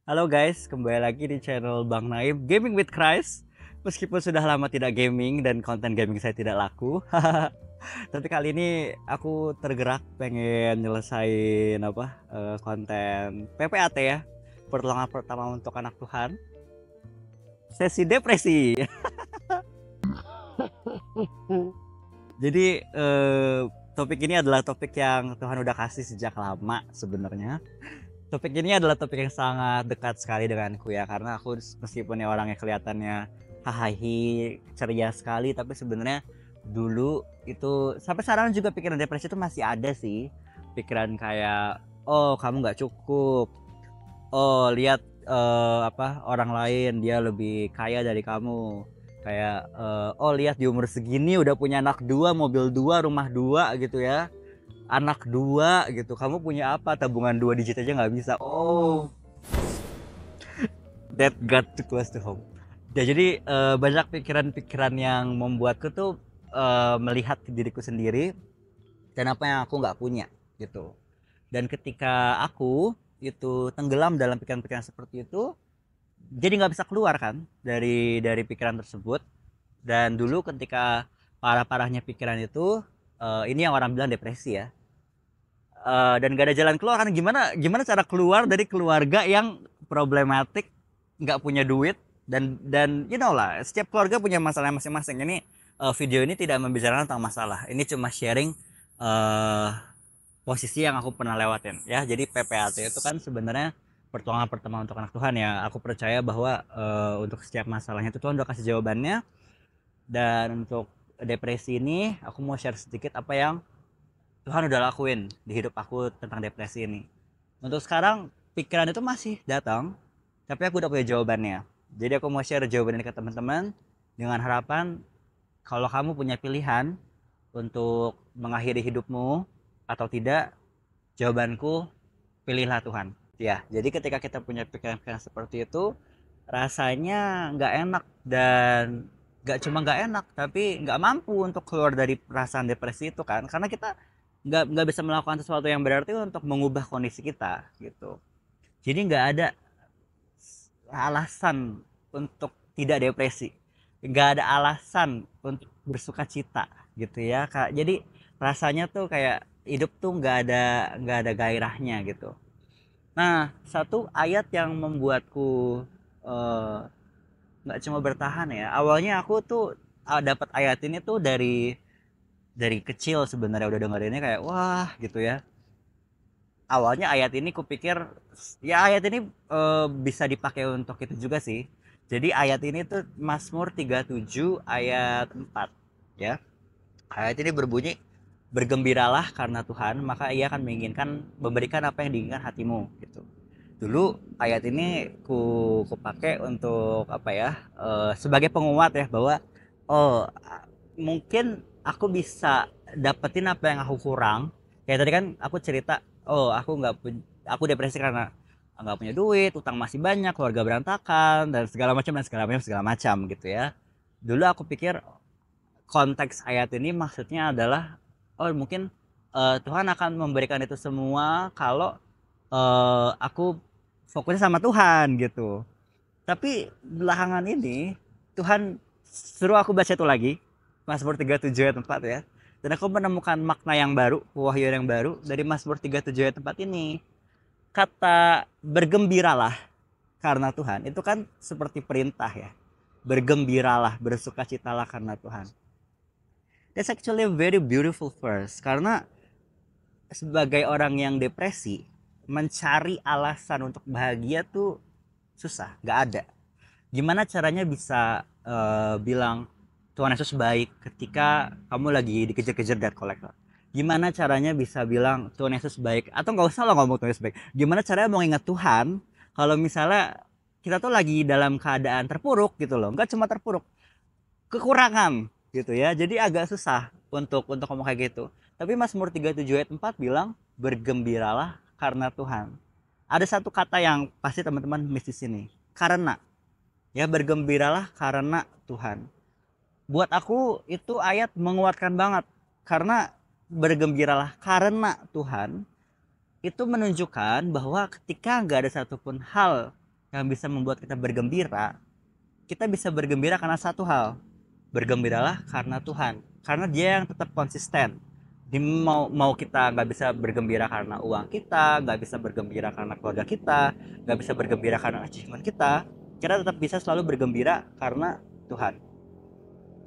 Halo guys, kembali lagi di channel Bang Naim Gaming with Christ. Meskipun sudah lama tidak gaming dan konten gaming saya tidak laku, tapi kali ini aku tergerak pengen nyelesain konten PPAT ya, pertolongan pertama untuk anak Tuhan, sesi depresi. Jadi topik ini adalah topik yang Tuhan udah kasih sejak lama sebenarnya. Topik ini adalah topik yang sangat dekat sekali denganku ya, karena aku meskipun ya orangnya kelihatannya hahaha ceria sekali, tapi sebenarnya dulu itu sampai sekarang juga pikiran depresi itu masih ada sih. Pikiran kayak, oh kamu nggak cukup, oh lihat orang lain dia lebih kaya dari kamu, kayak oh lihat di umur segini udah punya anak dua, mobil dua, rumah dua gitu ya, anak dua gitu, kamu punya apa, tabungan 2 digit aja nggak bisa. Oh, that got too close to home ya. Jadi banyak pikiran-pikiran yang membuatku tuh melihat diriku sendiri dan apa yang aku nggak punya gitu. Dan ketika aku itu tenggelam dalam pikiran-pikiran seperti itu, jadi nggak bisa keluar kan dari pikiran tersebut. Dan dulu ketika parah-parahnya pikiran itu, ini yang orang bilang depresi ya. Dan gak ada jalan keluar kan, gimana gimana cara keluar dari keluarga yang problematik, nggak punya duit, dan you know lah, setiap keluarga punya masalah masing-masing. Ini video ini tidak membicarakan tentang masalah, ini cuma sharing uh, posisi yang aku pernah lewatin ya. Jadi PPAT itu kan sebenarnya pertolongan pertama untuk anak Tuhan ya. Aku percaya bahwa untuk setiap masalahnya itu Tuhan udah kasih jawabannya. Dan untuk depresi ini aku mau share sedikit apa yang Tuhan udah lakuin di hidup aku tentang depresi ini. Untuk sekarang pikiran itu masih datang, tapi aku udah punya jawabannya. Jadi aku mau share jawaban ini ke teman-teman dengan harapan kalau kamu punya pilihan untuk mengakhiri hidupmu atau tidak, jawabanku pilihlah Tuhan. Ya, jadi ketika kita punya pikiran-pikiran seperti itu, rasanya nggak enak, dan nggak cuma nggak enak, tapi nggak mampu untuk keluar dari perasaan depresi itu kan, karena kita nggak bisa melakukan sesuatu yang berarti untuk mengubah kondisi kita gitu. Jadi nggak ada alasan untuk tidak depresi, nggak ada alasan untuk bersuka cita gitu ya kak. Jadi rasanya tuh kayak hidup tuh nggak ada gairahnya gitu. Nah, satu ayat yang membuatku eh, nggak cuma bertahan ya. Awalnya aku tuh dapat ayat ini tuh dari kecil sebenarnya udah dengerinnya kayak wah gitu ya. Awalnya ayat ini kupikir ya ayat ini bisa dipakai untuk itu juga sih. Jadi ayat ini tuh Mazmur 37 ayat 4 ya. Ayat ini berbunyi, bergembiralah karena Tuhan, maka ia akan menginginkan memberikan apa yang diinginkan hatimu gitu. Dulu ayat ini ku pakai untuk apa ya, sebagai penguat ya, bahwa oh mungkin aku bisa dapetin apa yang aku kurang. Kayak tadi kan aku cerita, oh aku depresi karena nggak punya duit, utang masih banyak, keluarga berantakan, dan segala macam gitu ya. Dulu aku pikir konteks ayat ini maksudnya adalah, oh mungkin Tuhan akan memberikan itu semua kalau aku fokusnya sama Tuhan gitu. Tapi belakangan ini Tuhan suruh aku baca itu lagi, Mazmur 37 ayat 4 ya. Dan aku menemukan makna yang baru, wahyu yang baru dari Mazmur 37 ayat 4 ini. Kata bergembiralah karena Tuhan itu kan seperti perintah ya. Bergembiralah, bersukacitalah karena Tuhan. That's actually a very beautiful verse, karena sebagai orang yang depresi, mencari alasan untuk bahagia tuh susah, nggak ada. Gimana caranya bisa bilang Tuhan Yesus baik ketika kamu lagi dikejar-kejar debt collector? Gimana caranya bisa bilang Tuhan Yesus baik? Atau nggak usah lo ngomong Tuhan Yesus baik. Gimana caranya mau ingat Tuhan kalau misalnya kita tuh lagi dalam keadaan terpuruk gitu loh? Nggak cuma terpuruk, kekurangan gitu ya. Jadi agak susah untuk ngomong kayak gitu. Tapi Mazmur 37 ayat 4 bilang bergembiralah karena Tuhan. Ada satu kata yang pasti teman-teman miss di sini. Karena ya, bergembiralah karena Tuhan. Buat aku itu ayat menguatkan banget, karena bergembiralah karena Tuhan itu menunjukkan bahwa ketika nggak ada satupun hal yang bisa membuat kita bergembira, kita bisa bergembira karena satu hal. Bergembiralah karena Tuhan, karena Dia yang tetap konsisten. Mau kita nggak bisa bergembira karena uang kita, nggak bisa bergembira karena keluarga kita, nggak bisa bergembira karena achievement kita tetap bisa selalu bergembira karena Tuhan.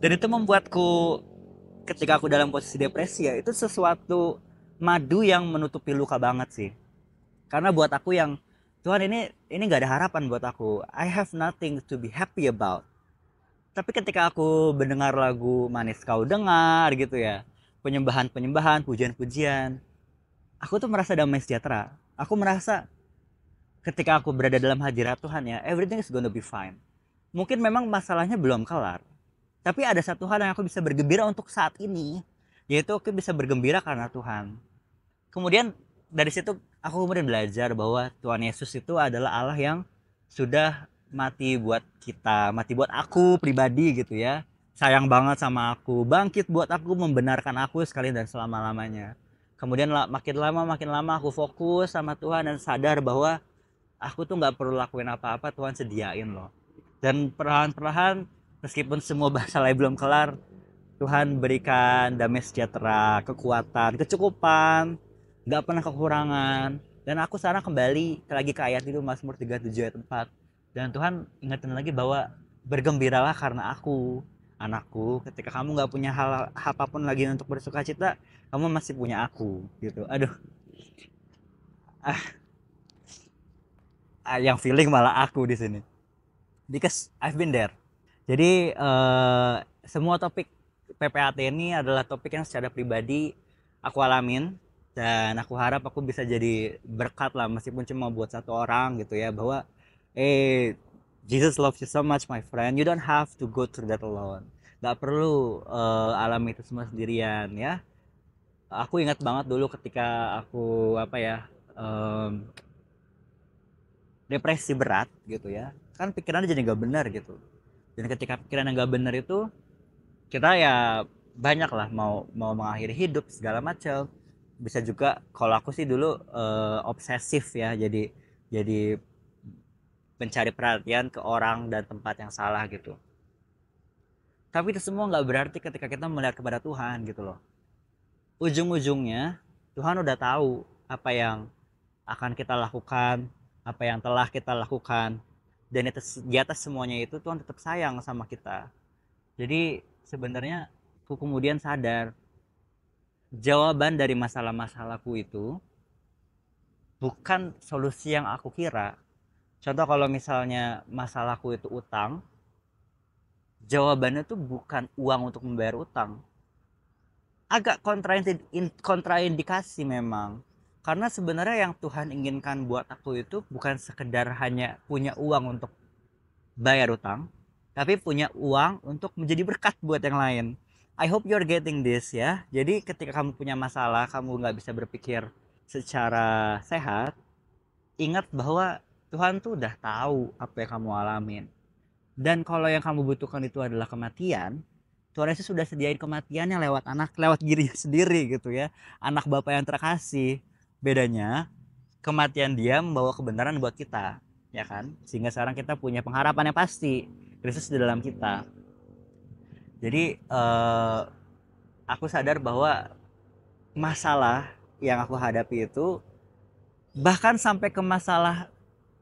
Dan itu membuatku, ketika aku dalam posisi depresi ya, itu sesuatu madu yang menutupi luka banget sih. Karena buat aku yang, Tuhan, ini nggak ada harapan buat aku, I have nothing to be happy about. Tapi ketika aku mendengar lagu Manis Kau Dengar gitu ya, penyembahan-penyembahan, pujian-pujian, aku tuh merasa damai sejahtera. Aku merasa ketika aku berada dalam hadirat Tuhan ya, everything is gonna be fine. Mungkin memang masalahnya belum kelar, tapi ada satu hal yang aku bisa bergembira untuk saat ini, yaitu aku bisa bergembira karena Tuhan. Kemudian dari situ aku kemudian belajar bahwa Tuhan Yesus itu adalah Allah yang sudah mati buat kita, mati buat aku pribadi gitu ya. Sayang banget sama aku, bangkit buat aku, membenarkan aku sekali dan selama-lamanya. Kemudian makin lama aku fokus sama Tuhan dan sadar bahwa aku tuh nggak perlu lakuin apa-apa, Tuhan sediain loh. Dan perlahan-perlahan, meskipun semua masalah belum kelar, Tuhan berikan damai sejahtera, kekuatan, kecukupan, nggak pernah kekurangan. Dan aku sekarang kembali lagi ke ayat itu, Mazmur 37 ayat 4. Dan Tuhan ingetin lagi bahwa bergembiralah karena aku, anakku. Ketika kamu nggak punya hal apapun lagi untuk bersuka cita, kamu masih punya aku gitu. Aduh, ah, yang feeling malah aku di sini. Because I've been there. Jadi semua topik PPAT ini adalah topik yang secara pribadi aku alamin, dan aku harap aku bisa jadi berkat lah, meskipun cuma buat satu orang gitu ya, bahwa Jesus loves you so much my friend, you don't have to go through that alone, gak perlu alami itu semua sendirian ya. Aku ingat banget dulu ketika aku depresi berat gitu ya, kan pikirannya jadi nggak benar gitu. Dan ketika pikiran yang nggak benar itu, kita ya banyak lah, mau mau mengakhiri hidup segala macam. Bisa juga, kalau aku sih dulu obsesif ya, jadi mencari perhatian ke orang dan tempat yang salah gitu. Tapi itu semua nggak berarti ketika kita melihat kepada Tuhan gitu loh. Ujung-ujungnya Tuhan udah tahu apa yang akan kita lakukan, apa yang telah kita lakukan, dan itu, di atas semuanya itu Tuhan tetap sayang sama kita. Jadi sebenarnya aku kemudian sadar, jawaban dari masalah-masalahku itu bukan solusi yang aku kira. Contoh, kalau misalnya masalahku itu utang, jawabannya tuh bukan uang untuk membayar utang. Agak kontraindikasi memang. Karena sebenarnya yang Tuhan inginkan buat aku itu bukan sekedar hanya punya uang untuk bayar utang, tapi punya uang untuk menjadi berkat buat yang lain. I hope you're getting this ya. Jadi ketika kamu punya masalah, kamu nggak bisa berpikir secara sehat, ingat bahwa Tuhan tuh udah tahu apa yang kamu alamin. Dan kalau yang kamu butuhkan itu adalah kematian, Tuhan Yesus sudah sediain kematian yang lewat dirinya sendiri gitu ya. Anak Bapa yang terkasih. Bedanya, kematian Dia membawa kebenaran buat kita, ya kan? Sehingga sekarang kita punya pengharapan yang pasti, Kristus di dalam kita. Jadi aku sadar bahwa masalah yang aku hadapi itu, bahkan sampai ke masalah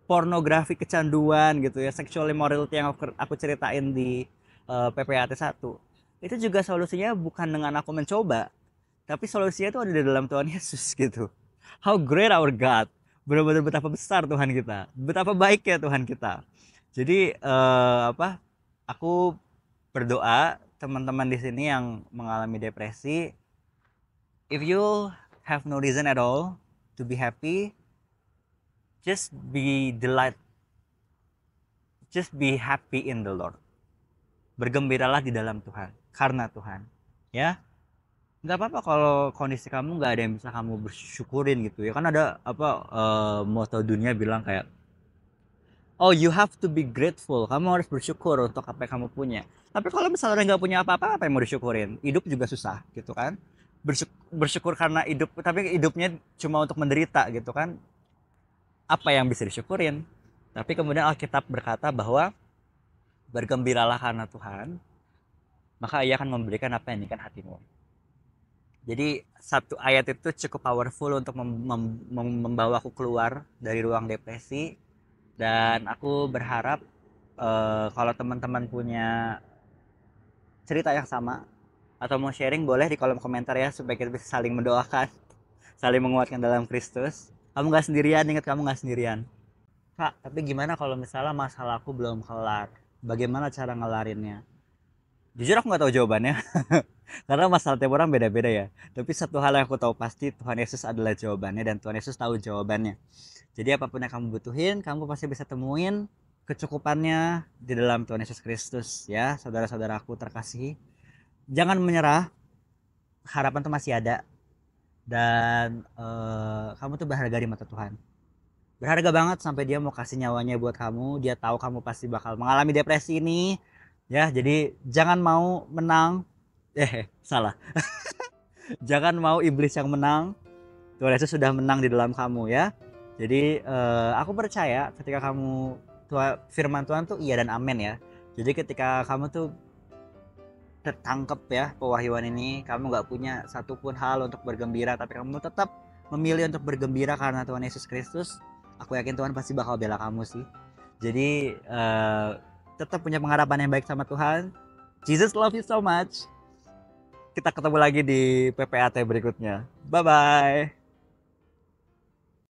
pornografi, kecanduan gitu ya, sexual immorality yang aku ceritain di PPAT 1, itu juga solusinya bukan dengan aku mencoba, tapi solusinya itu ada di dalam Tuhan Yesus gitu. How great our God, benar-benar betapa besar Tuhan kita, betapa baiknya Tuhan kita. Jadi aku berdoa teman-teman di sini yang mengalami depresi, if you have no reason at all to be happy, just be happy in the Lord. Bergembiralah di dalam Tuhan, karena Tuhan, ya. Nggak apa-apa kalau kondisi kamu nggak ada yang bisa kamu bersyukurin gitu ya. Kan ada moto dunia bilang kayak, oh, you have to be grateful, kamu harus bersyukur untuk apa yang kamu punya. Tapi kalau misalnya nggak punya apa-apa, apa yang mau disyukurin? Hidup juga susah gitu kan. Bersyukur karena hidup, tapi hidupnya cuma untuk menderita gitu kan, apa yang bisa disyukurin? Tapi kemudian Alkitab berkata bahwa bergembiralah karena Tuhan, maka Ia akan memberikan apa yang diinginkan hatimu. Jadi satu ayat itu cukup powerful untuk membawa aku keluar dari ruang depresi. Dan aku berharap kalau teman-teman punya cerita yang sama atau mau sharing, boleh di kolom komentar ya, supaya kita bisa saling mendoakan, saling menguatkan dalam Kristus. Kamu gak sendirian, ingat kamu gak sendirian. Kak, tapi gimana kalau misalnya masalahku belum kelar? Bagaimana cara ngelarinnya? Jujur aku nggak tahu jawabannya. Karena masalah tiap orang beda-beda ya. Tapi satu hal yang aku tahu pasti, Tuhan Yesus adalah jawabannya, dan Tuhan Yesus tahu jawabannya. Jadi apapun yang kamu butuhin, kamu pasti bisa temuin kecukupannya di dalam Tuhan Yesus Kristus ya, saudara-saudaraku terkasihi. Jangan menyerah, harapan tuh masih ada, dan kamu tuh berharga di mata Tuhan. Berharga banget sampai Dia mau kasih nyawanya buat kamu. Dia tahu kamu pasti bakal mengalami depresi ini ya. Jadi jangan mau menang. Salah. Jangan mau iblis yang menang. Tuhan Yesus sudah menang di dalam kamu ya. Jadi aku percaya ketika kamu, firman Tuhan tuh iya dan amin ya. Jadi ketika kamu tuh tertangkap ya pewahyuan ini, kamu gak punya satupun hal untuk bergembira, tapi kamu tetap memilih untuk bergembira karena Tuhan Yesus Kristus, aku yakin Tuhan pasti bakal bela kamu sih. Jadi tetap punya pengharapan yang baik sama Tuhan. Jesus love you so much. Kita ketemu lagi di PPAT berikutnya. Bye bye.